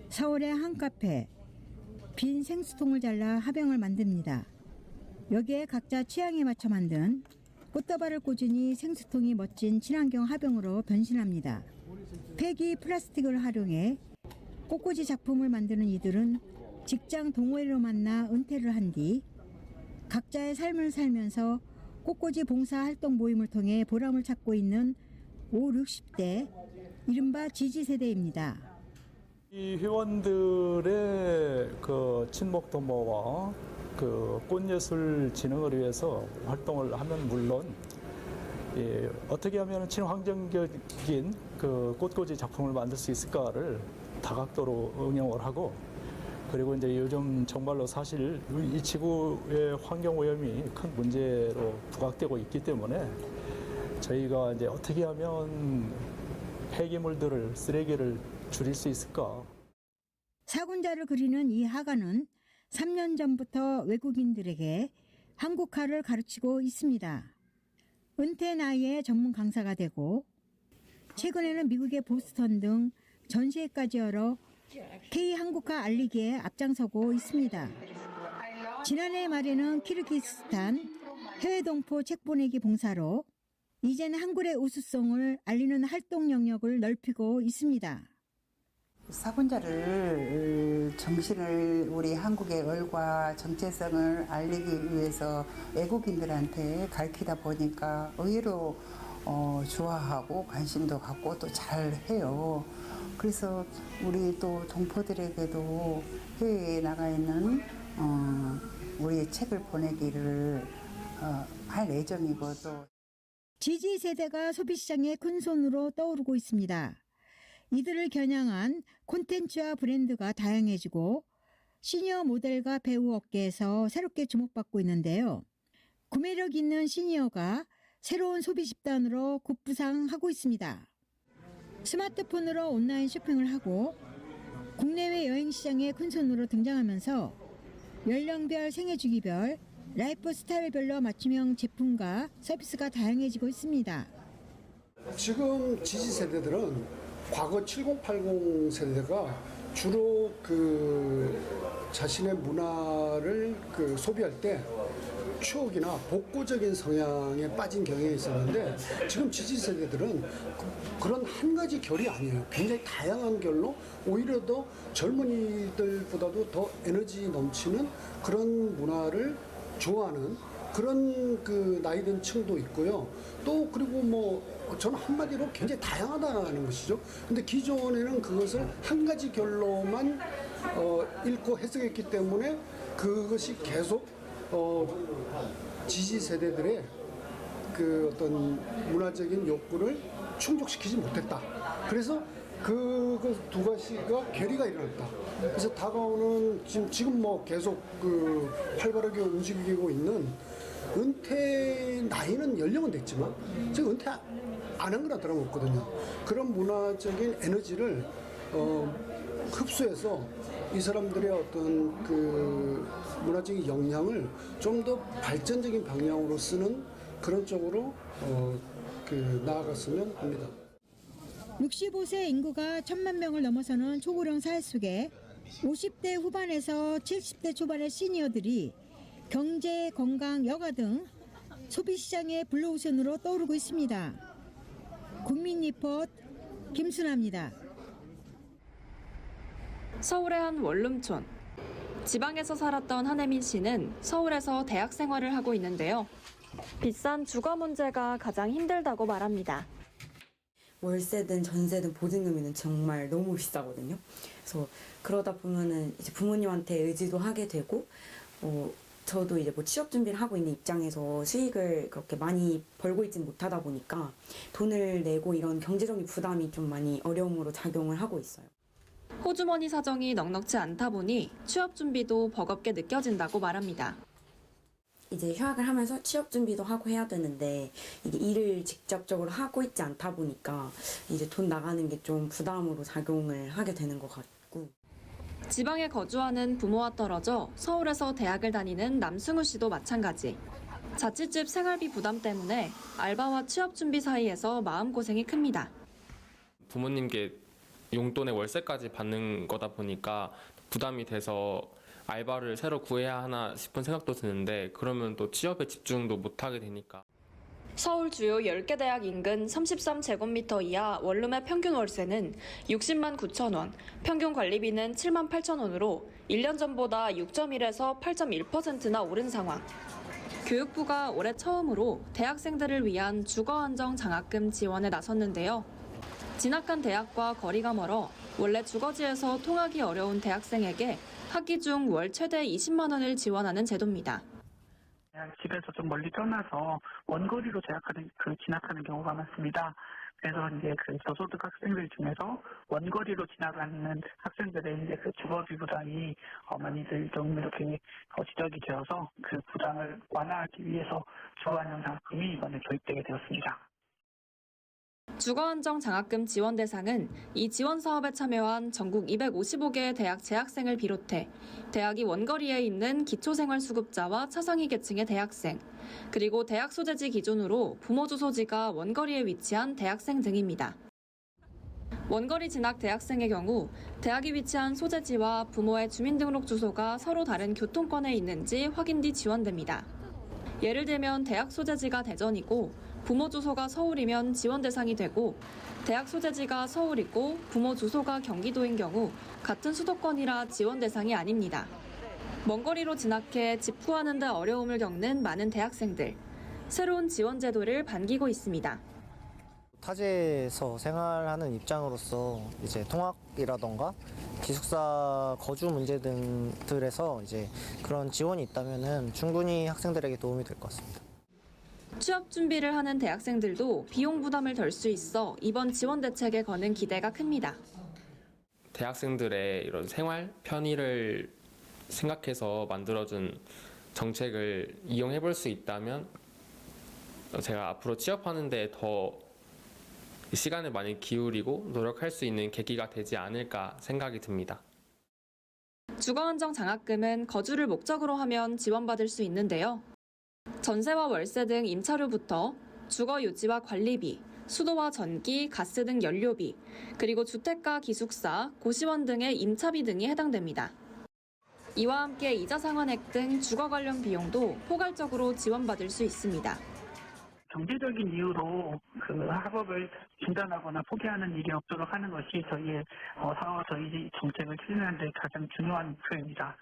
서울의 한 카페, 빈 생수통을 잘라 화병을 만듭니다. 여기에 각자 취향에 맞춰 만든 꽃다발을 꽂으니 생수통이 멋진 친환경 화병으로 변신합니다. 폐기 플라스틱을 활용해 꽃꽂이 작품을 만드는 이들은 직장 동호회로 만나 은퇴를 한 뒤 각자의 삶을 살면서 꽃꽂이 봉사활동 모임을 통해 보람을 찾고 있는 5, 60대 이른바 지지세대입니다. 이 회원들의 그 친목 도모와 그 꽃예술 진흥을 위해서 활동을 하면 물론 어떻게 하면 친환경적인 그 꽃꽂이 작품을 만들 수 있을까를 다각도로 응용을 하고, 그리고 이제 요즘 정말로 사실 이 지구의 환경 오염이 큰 문제로 부각되고 있기 때문에 저희가 이제 어떻게 하면 폐기물들을, 쓰레기를 줄일 수 있을까? 사군자를 그리는 이 화가는 3년 전부터 외국인들에게 한국화를 가르치고 있습니다. 은퇴 나이에 전문 강사가 되고 최근에는 미국의 보스턴 등 전시회까지 열어 K-한국화 알리기에 앞장서고 있습니다. 지난해 말에는 키르기스스탄 해외 동포 책 보내기 봉사로 이제는 한글의 우수성을 알리는 활동 영역을 넓히고 있습니다. 사군자를 정신을 우리 한국의 얼과 정체성을 알리기 위해서 외국인들한테 가르치다 보니까 의외로 좋아하고 관심도 갖고 또 잘해요. 그래서 우리 또 동포들에게도 해외에 나가 있는 우리의 책을 보내기를 할 예정이고, 또 지지 세대가 소비시장의 큰 손으로 떠오르고 있습니다. 이들을 겨냥한 콘텐츠와 브랜드가 다양해지고 시니어 모델과 배우 업계에서 새롭게 주목받고 있는데요. 구매력 있는 시니어가 새로운 소비 집단으로 급부상하고 있습니다. 스마트폰으로 온라인 쇼핑을 하고 국내외 여행시장에 큰 손으로 등장하면서 연령별, 생애주기별, 라이프 스타일별로 맞춤형 제품과 서비스가 다양해지고 있습니다. 지금 지지 세대들은 과거 7080 세대가 주로 그 자신의 문화를 그 소비할 때 추억이나 복고적인 성향에 빠진 경향이 있었는데, 지금 지지 세대들은 그런 한 가지 결이 아니에요. 굉장히 다양한 결로 오히려 더 젊은이들보다도 더 에너지 넘치는 그런 문화를 좋아하는 그런 그 나이든 층도 있고요. 또 그리고 뭐 저는 한마디로 굉장히 다양하다는 것이죠. 근데 기존에는 그것을 한 가지 결로만 읽고 해석했기 때문에 그것이 계속 지지 세대들의 그 어떤 문화적인 욕구를 충족시키지 못했다. 그래서 그 두 가지가 괴리가 일어났다. 그래서 다가오는 지금 뭐 계속 그 활발하게 움직이고 있는 은퇴 나이는 연령은 됐지만 지금 은퇴 안 한 거나 다름없거든요. 그런 문화적인 에너지를 흡수해서 이 사람들의 어떤 그 문화적인 역량을 좀 더 발전적인 방향으로 쓰는 그런 쪽으로 나아갔으면 합니다. 65세 인구가 1,000만 명을 넘어서는 초고령 사회 속에 50대 후반에서 70대 초반의 시니어들이 경제, 건강, 여가 등 소비시장의 블루오션으로 떠오르고 있습니다. 국민 리포트 김순아입니다. 서울의 한 원룸촌. 지방에서 살았던 한혜민 씨는 서울에서 대학 생활을 하고 있는데요. 비싼 주거 문제가 가장 힘들다고 말합니다. 월세든 전세든 보증금이든 정말 너무 비싸거든요. 그래서 그러다 보면은 이제 부모님한테 의지도 하게 되고, 저도 이제 뭐 취업 준비를 하고 있는 입장에서 수익을 그렇게 많이 벌고 있진 못하다 보니까 돈을 내고 이런 경제적인 부담이 좀 많이 어려움으로 작용을 하고 있어요. 호주머니 사정이 넉넉지 않다 보니 취업 준비도 버겁게 느껴진다고 말합니다. 이제 휴학을 하면서 취업 준비도 하고 해야 되는데 이게 일을 직접적으로 하고 있지 않다 보니까 이제 돈 나가는 게 좀 부담으로 작용을 하게 되는 것 같고. 지방에 거주하는 부모와 떨어져 서울에서 대학을 다니는 남승우 씨도 마찬가지. 자취집 생활비 부담 때문에 알바와 취업 준비 사이에서 마음고생이 큽니다. 부모님께 용돈의 월세까지 받는 거다 보니까 부담이 돼서 알바를 새로 구해야 하나 싶은 생각도 드는데 그러면 또 취업에 집중도 못하게 되니까. 서울 주요 10개 대학 인근 33제곱미터 이하 원룸의 평균 월세는 60만 9천 원, 평균 관리비는 7만 8천 원으로 1년 전보다 6.1에서 8.1%나 오른 상황. 교육부가 올해 처음으로 대학생들을 위한 주거안정 장학금 지원에 나섰는데요. 진학한 대학과 거리가 멀어 원래 주거지에서 통하기 어려운 대학생에게 학기 중 월 최대 20만 원을 지원하는 제도입니다. 집에서 좀 멀리 떠나서 원거리로 진학하는 경우가 많습니다. 그래서 이제 그 저소득 학생들 중에서 원거리로 지나가는 학생들의 이제 그 주거비 부담이 많이들 좀 이렇게 지적이 되어서 그 부담을 완화하기 위해서 주거안정 장학금이 이번에 도입되게 되었습니다. 주거안정 장학금 지원 대상은 이 지원 사업에 참여한 전국 255개의 대학 재학생을 비롯해 대학이 원거리에 있는 기초생활수급자와 차상위 계층의 대학생, 그리고 대학 소재지 기준으로 부모 주소지가 원거리에 위치한 대학생 등입니다. 원거리 진학 대학생의 경우 대학이 위치한 소재지와 부모의 주민등록 주소가 서로 다른 교통권에 있는지 확인 뒤 지원됩니다. 예를 들면 대학 소재지가 대전이고 부모 주소가 서울이면 지원 대상이 되고 대학 소재지가 서울이고 부모 주소가 경기도인 경우 같은 수도권이라 지원 대상이 아닙니다. 먼 거리로 진학해 집 구하는 데 어려움을 겪는 많은 대학생들. 새로운 지원 제도를 반기고 있습니다. 타지에서 생활하는 입장으로서 이제 통학이라던가 기숙사 거주 문제 등들에서 이제 그런 지원이 있다면은 충분히 학생들에게 도움이 될 것 같습니다. 취업 준비를 하는 대학생들도 비용 부담을 덜 수 있어 이번 지원 대책에 거는 기대가 큽니다. 대학생들의 이런 생활 편의를 생각해서 만들어준 정책을 이용해 볼 수 있다면 제가 앞으로 취업하는 데 더 시간을 많이 기울이고 노력할 수 있는 계기가 되지 않을까 생각이 듭니다. 주거안정 장학금은 거주를 목적으로 하면 지원받을 수 있는데요. 전세와 월세 등 임차료부터 주거 유지와 관리비, 수도와 전기, 가스 등 연료비, 그리고 주택가, 기숙사, 고시원 등의 임차비 등이 해당됩니다. 이와 함께 이자 상환액 등 주거 관련 비용도 포괄적으로 지원받을 수 있습니다. 경제적인 이유로 그 학업을 중단하거나 포기하는 일이 없도록 하는 것이 저희 정책을 추진하는 데 가장 중요한 목표입니다.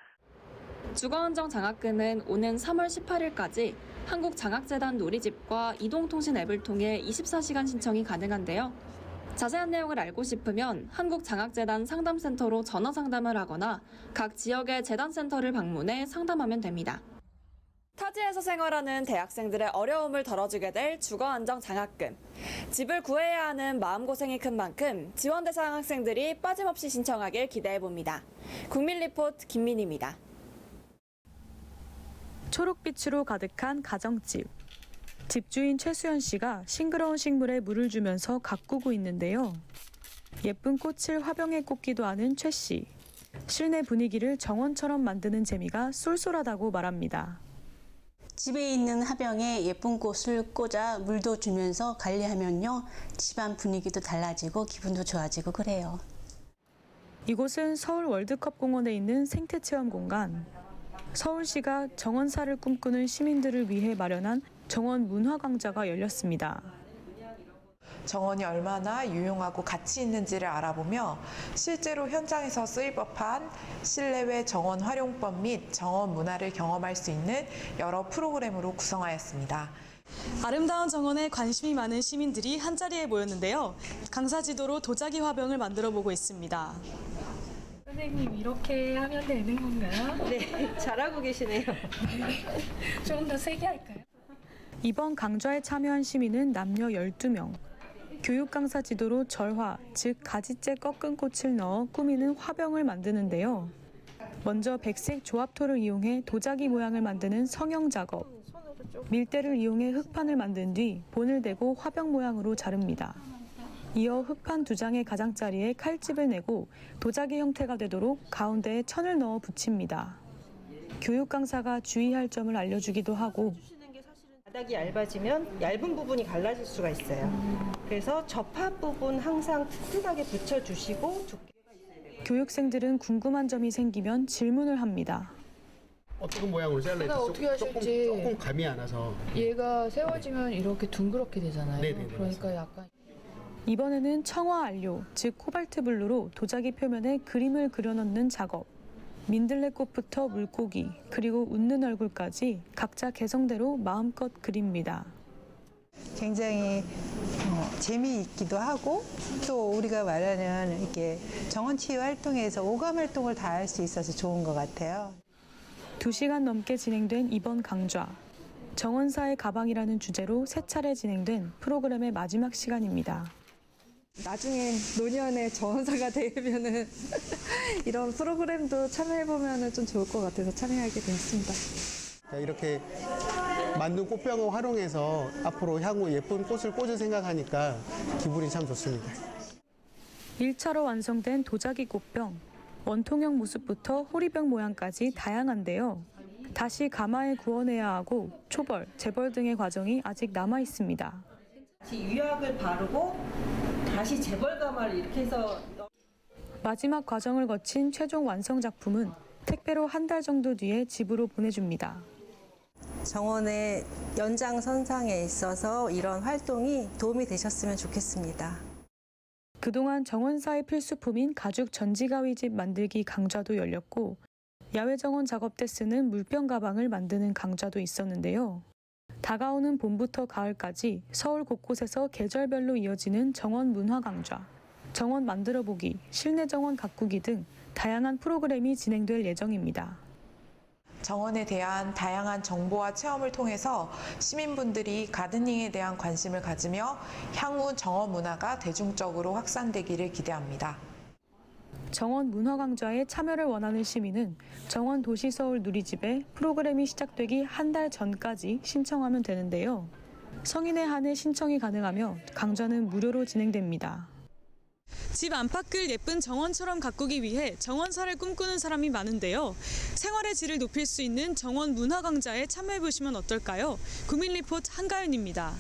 주거안정 장학금은 오는 3월 18일까지 한국장학재단 누리집과 이동통신 앱을 통해 24시간 신청이 가능한데요. 자세한 내용을 알고 싶으면 한국장학재단 상담센터로 전화 상담을 하거나 각 지역의 재단센터를 방문해 상담하면 됩니다. 타지에서 생활하는 대학생들의 어려움을 덜어주게 될 주거안정 장학금. 집을 구해야 하는 마음고생이 큰 만큼 지원 대상 학생들이 빠짐없이 신청하길 기대해봅니다. 국민리포트 김민희입니다. 초록빛으로 가득한 가정집. 집주인 최수연 씨가 싱그러운 식물에 물을 주면서 가꾸고 있는데요. 예쁜 꽃을 화병에 꽂기도 하는 최 씨. 실내 분위기를 정원처럼 만드는 재미가 쏠쏠하다고 말합니다. 집에 있는 화병에 예쁜 꽃을 꽂아 물도 주면서 관리하면요. 집안 분위기도 달라지고 기분도 좋아지고 그래요. 이곳은 서울 월드컵 공원에 있는 생태체험 공간. 서울시가 정원사를 꿈꾸는 시민들을 위해 마련한 정원 문화강좌가 열렸습니다. 정원이 얼마나 유용하고 가치 있는지를 알아보며 실제로 현장에서 쓰일 법한 실내외 정원 활용법 및 정원 문화를 경험할 수 있는 여러 프로그램으로 구성하였습니다. 아름다운 정원에 관심이 많은 시민들이 한자리에 모였는데요. 강사 지도로 도자기 화병을 만들어 보고 있습니다. 선생님, 이렇게 하면 되는 건가요? 네, 잘하고 계시네요. 좀 더 세게 할까요? 이번 강좌에 참여한 시민은 남녀 12명. 교육 강사 지도로 절화, 즉 가지째 꺾은 꽃을 넣어 꾸미는 화병을 만드는데요. 먼저 백색 조합토를 이용해 도자기 모양을 만드는 성형 작업. 밀대를 이용해 흙판을 만든 뒤 본을 대고 화병 모양으로 자릅니다. 이어 흙판 2장의 가장자리에 칼집을 내고 도자기 형태가 되도록 가운데에 천을 넣어 붙입니다. 교육 강사가 주의할 점을 알려주기도 하고 바닥이 얇아지면 얇은 부분이 갈라질 수가 있어요. 그래서 접합 부분 항상 튼튼하게 붙여주시고 교육생들은 궁금한 점이 생기면 질문을 합니다. 어떤 모양으로 잘라야 될지 어떻게 하실지 조금 감이 안 와서. 얘가 세워지면 이렇게 둥그렇게 되잖아요. 네네네, 그러니까 약간 이번에는 청화 안료, 즉 코발트 블루로 도자기 표면에 그림을 그려넣는 작업. 민들레꽃부터 물고기, 그리고 웃는 얼굴까지 각자 개성대로 마음껏 그립니다. 굉장히 재미있기도 하고 또 우리가 말하는 이렇게 정원치유 활동에서 오감 활동을 다 할 수 있어서 좋은 것 같아요. 2시간 넘게 진행된 이번 강좌. 정원사의 가방이라는 주제로 3차례 진행된 프로그램의 마지막 시간입니다. 나중에 노년의 정원사가 되면은 이런 프로그램도 참여해보면 좀 좋을 것 같아서 참여하게 되었습니다. 이렇게 만든 꽃병을 활용해서 앞으로 향후 예쁜 꽃을 꽂을 생각하니까 기분이 참 좋습니다. 1차로 완성된 도자기 꽃병. 원통형 모습부터 호리병 모양까지 다양한데요. 다시 가마에 구워내야 하고 초벌, 재벌 등의 과정이 아직 남아 있습니다. 유약을 바르고 다시 재벌 가마를 이렇게 해서 마지막 과정을 거친 최종 완성 작품은 택배로 1달 정도 뒤에 집으로 보내줍니다. 정원의 연장선상에 있어서 이런 활동이 도움이 되셨으면 좋겠습니다. 그동안 정원사의 필수품인 가죽 전지가위집 만들기 강좌도 열렸고 야외 정원 작업 때 쓰는 물병 가방을 만드는 강좌도 있었는데요. 다가오는 봄부터 가을까지 서울 곳곳에서 계절별로 이어지는 정원 문화 강좌, 정원 만들어보기, 실내 정원 가꾸기 등 다양한 프로그램이 진행될 예정입니다. 정원에 대한 다양한 정보와 체험을 통해서 시민분들이 가드닝에 대한 관심을 가지며 향후 정원 문화가 대중적으로 확산되기를 기대합니다. 정원 문화 강좌에 참여를 원하는 시민은 정원 도시서울 누리집에 프로그램이 시작되기 1달 전까지 신청하면 되는데요. 성인에 한해 신청이 가능하며 강좌는 무료로 진행됩니다. 집 안팎을 예쁜 정원처럼 가꾸기 위해 정원사를 꿈꾸는 사람이 많은데요. 생활의 질을 높일 수 있는 정원 문화 강좌에 참여해 보시면 어떨까요? 구민 리포트 한가윤입니다.